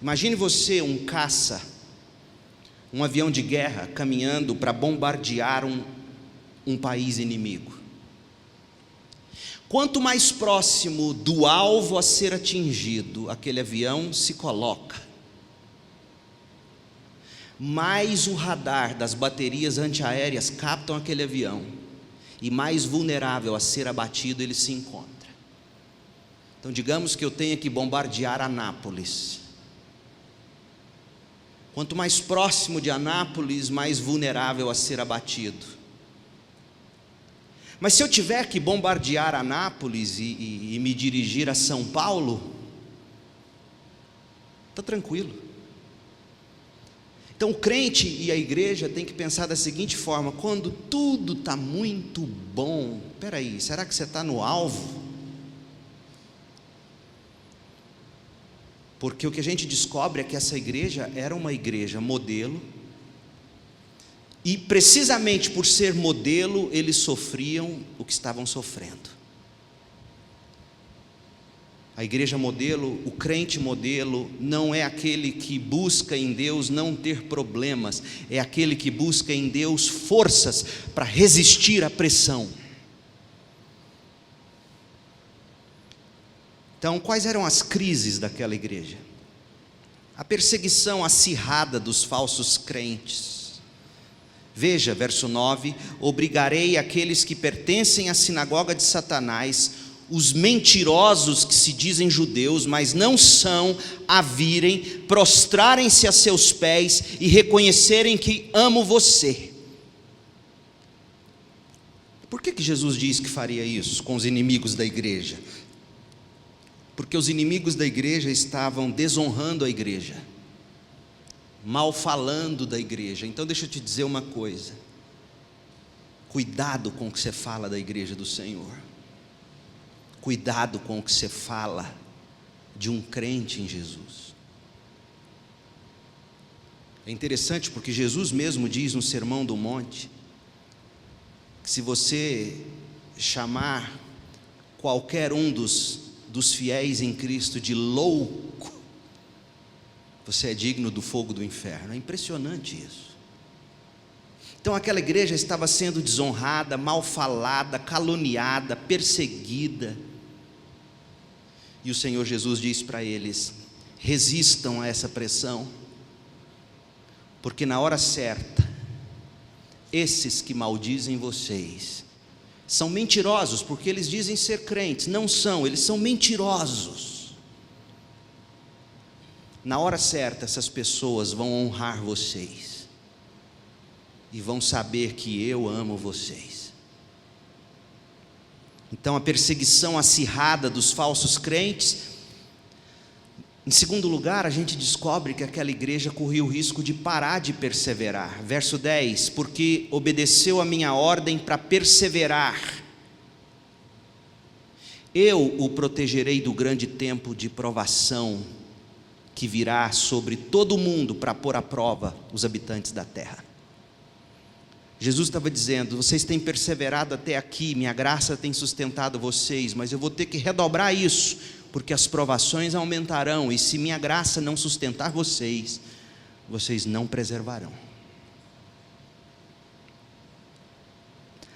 Imagine você, um caça, um avião de guerra caminhando para bombardear um país inimigo. Quanto mais próximo do alvo a ser atingido aquele avião se coloca, mais o radar das baterias antiaéreas captam aquele avião, e mais vulnerável a ser abatido ele se encontra. Então digamos que eu tenha que bombardear Anápolis. Quanto mais próximo de Anápolis, mais vulnerável a ser abatido. Mas se eu tiver que bombardear Anápolis e me dirigir a São Paulo, está tranquilo. Então o crente e a igreja tem que pensar da seguinte forma: quando tudo está muito bom, espera aí, será que você está no alvo? Porque o que a gente descobre é que essa igreja era uma igreja modelo, e precisamente por ser modelo, eles sofriam o que estavam sofrendo. A igreja modelo, o crente modelo, não é aquele que busca em Deus não ter problemas, é aquele que busca em Deus forças para resistir à pressão. Então, quais eram as crises daquela igreja? A perseguição acirrada dos falsos crentes. Veja, verso 9: obrigarei aqueles que pertencem à sinagoga de Satanás, os mentirosos que se dizem judeus, mas não são, a virem, prostrarem-se a seus pés e reconhecerem que amo você. Por que Jesus diz que faria isso com os inimigos da igreja? Porque os inimigos da igreja estavam desonrando a igreja, mal falando da igreja. Então deixa eu te dizer uma coisa: cuidado com o que você fala da igreja do Senhor, cuidado com o que você fala de um crente em Jesus. É interessante porque Jesus mesmo diz no Sermão do Monte que se você chamar qualquer um dos fiéis em Cristo de louco, você é digno do fogo do inferno. É impressionante isso. Então aquela igreja estava sendo desonrada, mal falada, caluniada, perseguida, e o Senhor Jesus diz para eles: resistam a essa pressão, porque na hora certa, esses que maldizem vocês são mentirosos, porque eles dizem ser crentes, não são, eles são mentirosos. Na hora certa, essas pessoas vão honrar vocês, e vão saber que eu amo vocês. Então a perseguição acirrada dos falsos crentes. Em segundo lugar, a gente descobre que aquela igreja corria o risco de parar de perseverar. Verso 10: porque obedeceu a minha ordem para perseverar, eu o protegerei do grande tempo de provação que virá sobre todo o mundo para pôr à prova os habitantes da terra. Jesus estava dizendo: vocês têm perseverado até aqui, minha graça tem sustentado vocês, mas eu vou ter que redobrar isso, porque as provações aumentarão, e se minha graça não sustentar vocês, vocês não preservarão.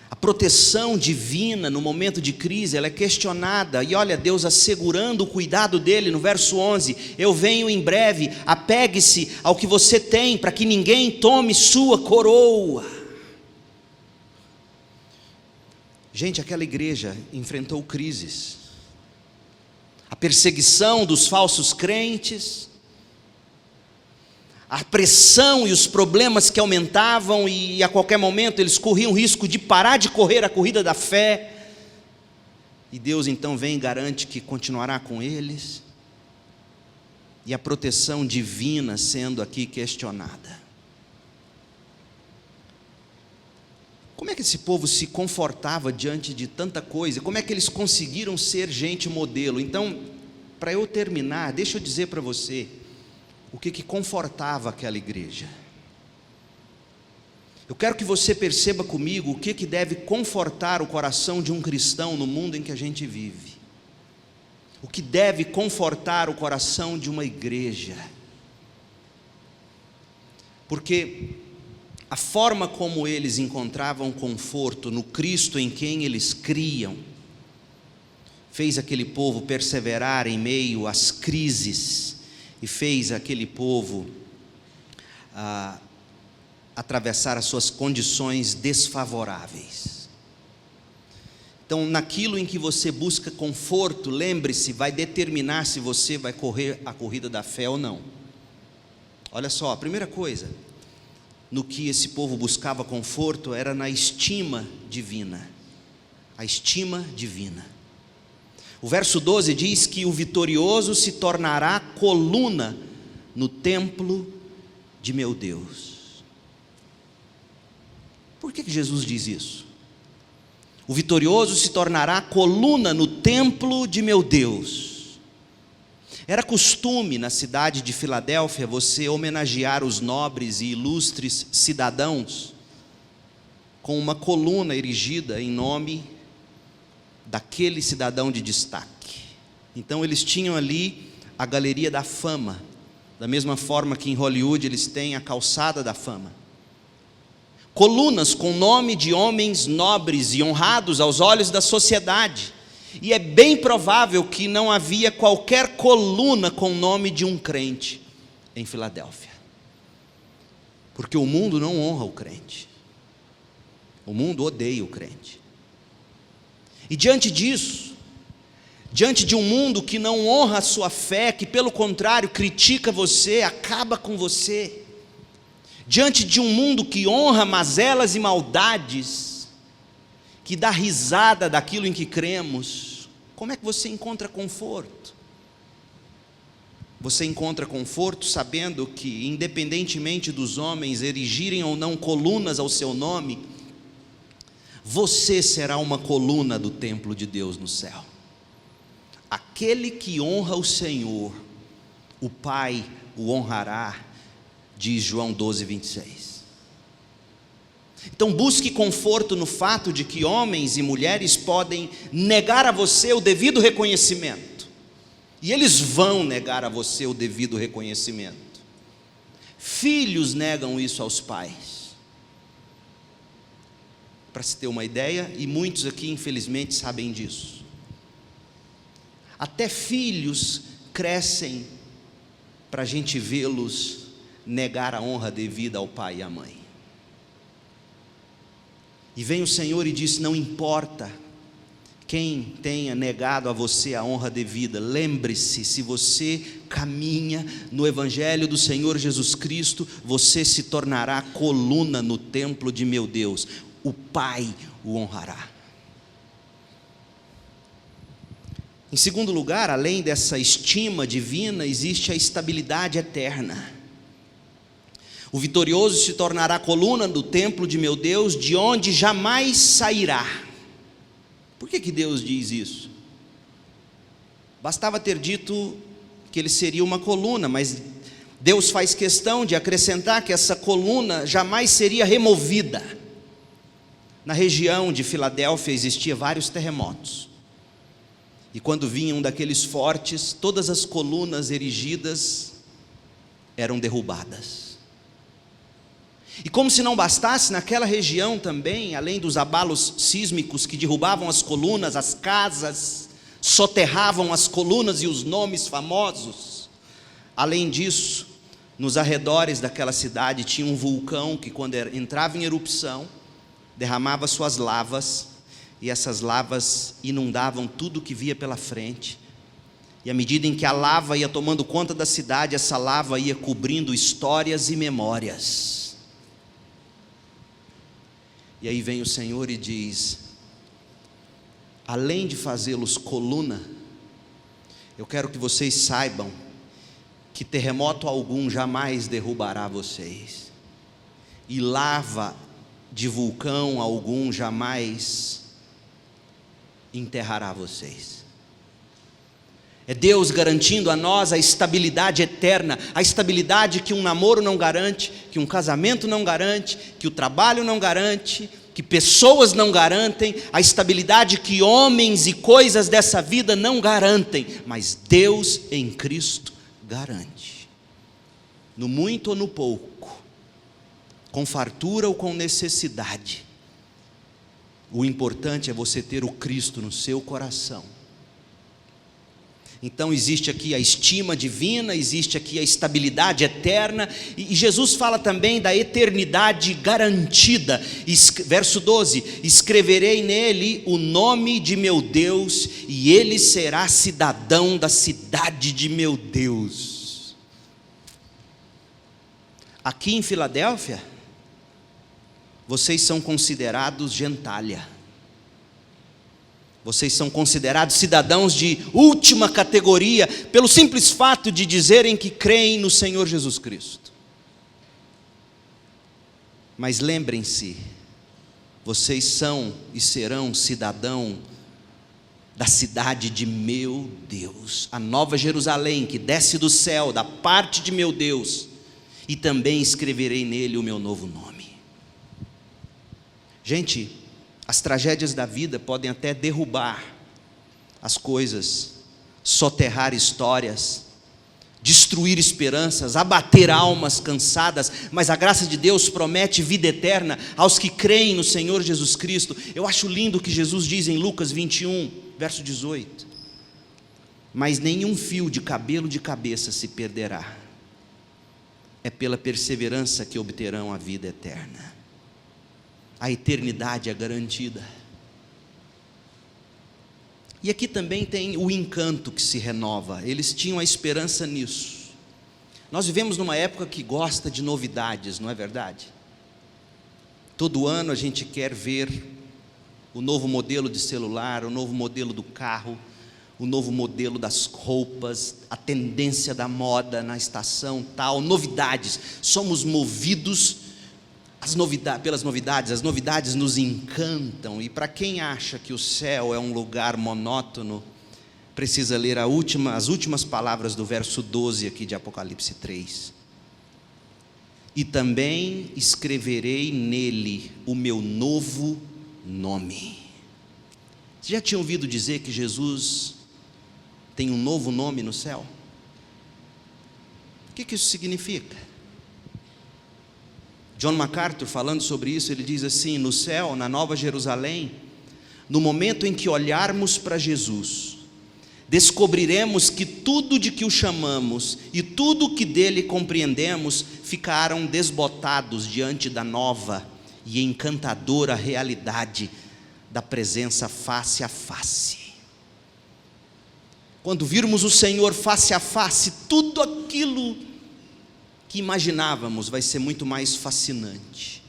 A proteção divina no momento de crise, ela é questionada, e olha Deus assegurando o cuidado dele no verso 11: eu venho em breve, apegue-se ao que você tem, para que ninguém tome sua coroa. Gente, aquela igreja enfrentou crises, a perseguição dos falsos crentes, a pressão e os problemas que aumentavam, e a qualquer momento eles corriam o risco de parar de correr a corrida da fé, e Deus então vem e garante que continuará com eles, e a proteção divina sendo aqui questionada. como é que esse povo se confortava diante de tanta coisa? Como é que eles conseguiram ser gente modelo? Então, para eu terminar, deixa eu dizer para você o que confortava aquela igreja. Eu quero que você perceba comigo o que deve confortar o coração de um cristão no mundo em que a gente vive. O que deve confortar o coração de uma igreja. Porque a forma como eles encontravam conforto no Cristo em quem eles criam, fez aquele povo perseverar em meio às crises, e fez aquele povo atravessar as suas condições desfavoráveis. Então, naquilo em que você busca conforto, lembre-se, vai determinar se você vai correr a corrida da fé ou não. Olha só, a primeira coisa, no que esse povo buscava conforto, era na estima divina. A estima divina. O verso 12 diz que o vitorioso se tornará coluna no templo de meu Deus. Por que Jesus diz isso? O vitorioso se tornará coluna no templo de meu Deus. Era costume na cidade de Filadélfia você homenagear os nobres e ilustres cidadãos com uma coluna erigida em nome daquele cidadão de destaque. Então eles tinham ali a galeria da fama, da mesma forma que em Hollywood eles têm a calçada da fama. Colunas com nome de homens nobres e honrados aos olhos da sociedade. E é bem provável que não havia qualquer coluna com o nome de um crente em Filadélfia. Porque o mundo não honra o crente. O mundo odeia o crente. E diante disso, diante de um mundo que não honra a sua fé, que pelo contrário critica você, acaba com você, diante de um mundo que honra mazelas e maldades, que dá risada daquilo em que cremos, como é que você encontra conforto? Você encontra conforto sabendo que, independentemente dos homens erigirem ou não colunas ao seu nome, você será uma coluna do templo de Deus no céu. Aquele que honra o Senhor, o Pai o honrará, diz João 12, 26. Então busque conforto no fato de que homens e mulheres podem negar a você o devido reconhecimento, e eles vão negar a você o devido reconhecimento. Filhos negam isso aos pais. Para se ter uma ideia, e muitos aqui infelizmente sabem disso, até filhos crescem para a gente vê-los negar a honra devida ao pai e à mãe. E vem o Senhor e diz: não importa quem tenha negado a você a honra devida, lembre-se, se você caminha no Evangelho do Senhor Jesus Cristo, você se tornará coluna no templo de meu Deus, o Pai o honrará. Em segundo lugar, além dessa estima divina, existe a estabilidade eterna. O vitorioso se tornará coluna do templo de meu Deus, de onde jamais sairá. Por que Deus diz isso? Bastava ter dito que ele seria uma coluna, mas Deus faz questão de acrescentar que essa coluna jamais seria removida. Na região de Filadélfia existia vários terremotos, e quando vinham daqueles fortes, todas as colunas erigidas eram derrubadas. E como se não bastasse, naquela região também, além dos abalos sísmicos que derrubavam as colunas, as casas, soterravam as colunas e os nomes famosos, além disso, nos arredores daquela cidade tinha um vulcão que, quando entrava em erupção, derramava suas lavas, e essas lavas inundavam tudo que via pela frente. E à medida em que a lava ia tomando conta da cidade, essa lava ia cobrindo histórias e memórias. E aí vem o Senhor e diz: além de fazê-los coluna, eu quero que vocês saibam que terremoto algum jamais derrubará vocês, e lava de vulcão algum jamais enterrará vocês. É Deus garantindo a nós a estabilidade eterna, a estabilidade que um namoro não garante, que um casamento não garante, que o trabalho não garante, que pessoas não garantem, a estabilidade que homens e coisas dessa vida não garantem, mas Deus em Cristo garante. No muito ou no pouco, com fartura ou com necessidade, o importante é você ter o Cristo no seu coração. Então existe aqui a estima divina, existe aqui a estabilidade eterna, e Jesus fala também da eternidade garantida. Verso 12: escreverei nele o nome de meu Deus, e ele será cidadão da cidade de meu Deus. Aqui em Filadélfia, vocês são considerados gentalha. Vocês são considerados cidadãos de última categoria, pelo simples fato de dizerem que creem no Senhor Jesus Cristo. Mas lembrem-se, vocês são e serão cidadão da cidade de meu Deus, a nova Jerusalém que desce do céu, da parte de meu Deus, e também escreverei nele o meu novo nome. Gente, as tragédias da vida podem até derrubar as coisas, soterrar histórias, destruir esperanças, abater almas cansadas, mas a graça de Deus promete vida eterna aos que creem no Senhor Jesus Cristo. Eu acho lindo o que Jesus diz em Lucas 21, verso 18: mas nenhum fio de cabelo de cabeça se perderá, é pela perseverança que obterão a vida eterna. A eternidade é garantida. E aqui também tem o encanto que se renova. Eles tinham a esperança nisso. Nós vivemos numa época que gosta de novidades, não é verdade? Todo ano a gente quer ver o novo modelo de celular, o novo modelo do carro, o novo modelo das roupas, a tendência da moda na estação tal, novidades. Somos movidos pelas novidades, as novidades nos encantam, e para quem acha que o céu é um lugar monótono, precisa ler as últimas palavras do verso 12 aqui de Apocalipse 3. E também escreverei nele o meu novo nome. Você já tinha ouvido dizer que Jesus tem um novo nome no céu? O que isso significa? John MacArthur, falando sobre isso, ele diz assim: no céu, na Nova Jerusalém, no momento em que olharmos para Jesus, descobriremos que tudo de que o chamamos e tudo que dele compreendemos ficaram desbotados diante da nova e encantadora realidade da presença face a face. Quando virmos o Senhor face a face, tudo aquilo que imaginávamos vai ser muito mais fascinante.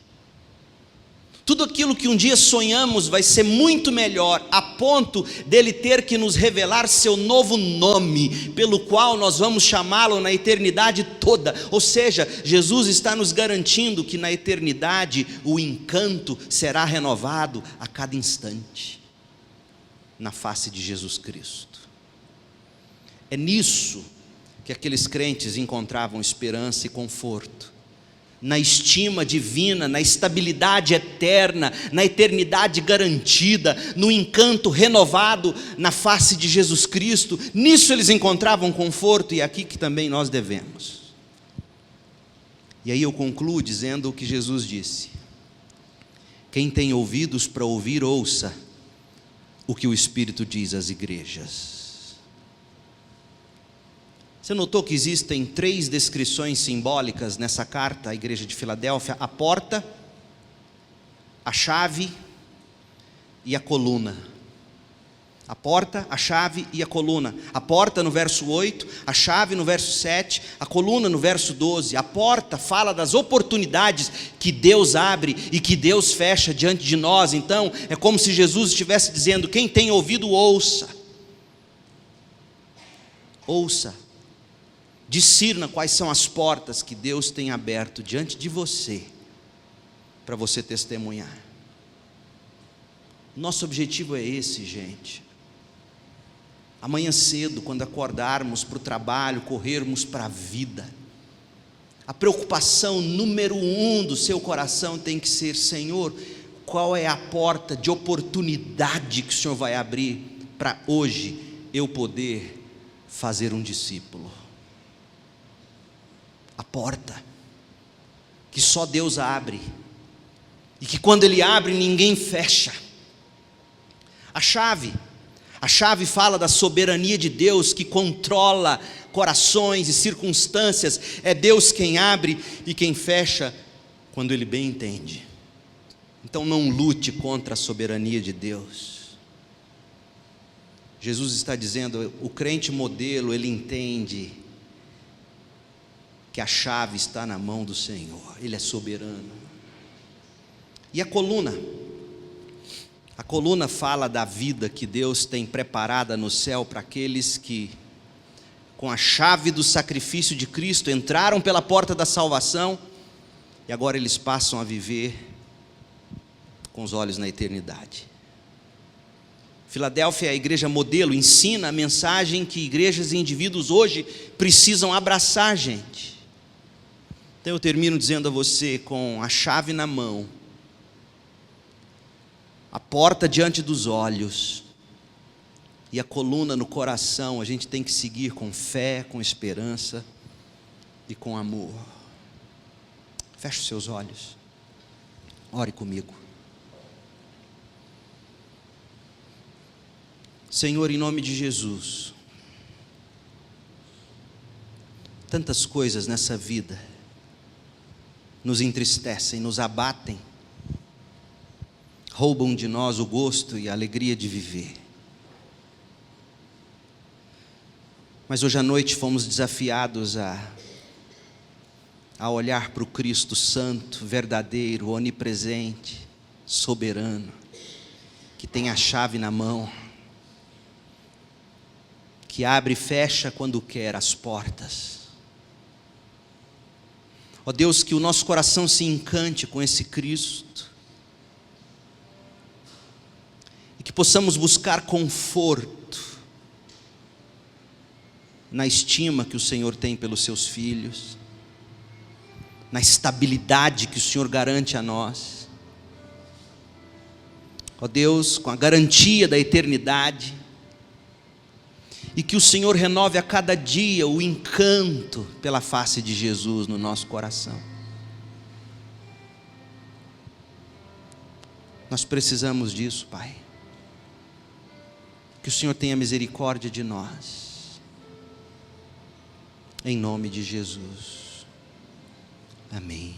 Tudo aquilo que um dia sonhamos vai ser muito melhor, a ponto dele ter que nos revelar seu novo nome, pelo qual nós vamos chamá-lo na eternidade toda. Ou seja, Jesus está nos garantindo que na eternidade o encanto será renovado a cada instante, na face de Jesus Cristo. É nisso que aqueles crentes encontravam esperança e conforto, na estima divina, na estabilidade eterna, na eternidade garantida, no encanto renovado na face de Jesus Cristo. Nisso eles encontravam conforto, e é aqui que também nós devemos. E aí eu concluo dizendo o que Jesus disse: quem tem ouvidos para ouvir, ouça o que o Espírito diz às igrejas. Você notou que existem 3 descrições simbólicas nessa carta à igreja de Filadélfia: a porta, a chave e a coluna. A porta, a chave e a coluna. A porta no verso 8, a chave no verso 7, a coluna no verso 12. A porta fala das oportunidades que Deus abre e que Deus fecha diante de nós. Então é como se Jesus estivesse dizendo: quem tem ouvido, ouça. Ouça. Discirna quais são as portas que Deus tem aberto diante de você, para você testemunhar. Nosso objetivo é esse, gente. Amanhã cedo, quando acordarmos para o trabalho, corrermos para a vida, a preocupação número 1 do seu coração tem que ser: Senhor, qual é a porta de oportunidade que o Senhor vai abrir para hoje eu poder fazer um discípulo? A porta que só Deus abre, e que quando Ele abre ninguém fecha. A chave fala da soberania de Deus, que controla corações e circunstâncias. É Deus quem abre e quem fecha quando Ele bem entende. Então não lute contra a soberania de Deus. Jesus está dizendo, o crente modelo, ele entende que a chave está na mão do Senhor, Ele é soberano. E a coluna fala da vida que Deus tem preparada no céu para aqueles que, com a chave do sacrifício de Cristo, entraram pela porta da salvação e agora eles passam a viver com os olhos na eternidade. Filadélfia, a igreja modelo, ensina a mensagem que igrejas e indivíduos hoje precisam abraçar, gente. Então eu termino dizendo a você, com a chave na mão, a porta diante dos olhos e a coluna no coração, a gente tem que seguir com fé, com esperança e com amor. Feche os seus olhos, ore comigo. Senhor, em nome de Jesus, tantas coisas nessa vida nos entristecem, nos abatem, roubam de nós o gosto e a alegria de viver. Mas hoje à noite fomos desafiados a olhar para o Cristo Santo, verdadeiro, onipresente, soberano, que tem a chave na mão, que abre e fecha quando quer as portas. Ó Deus, que o nosso coração se encante com esse Cristo, que possamos buscar conforto na estima que o Senhor tem pelos seus filhos, na estabilidade que o Senhor garante a nós. Ó Deus, com a garantia da eternidade, e que o Senhor renove a cada dia o encanto pela face de Jesus no nosso coração. Nós precisamos disso, Pai. Que o Senhor tenha misericórdia de nós, em nome de Jesus, amém.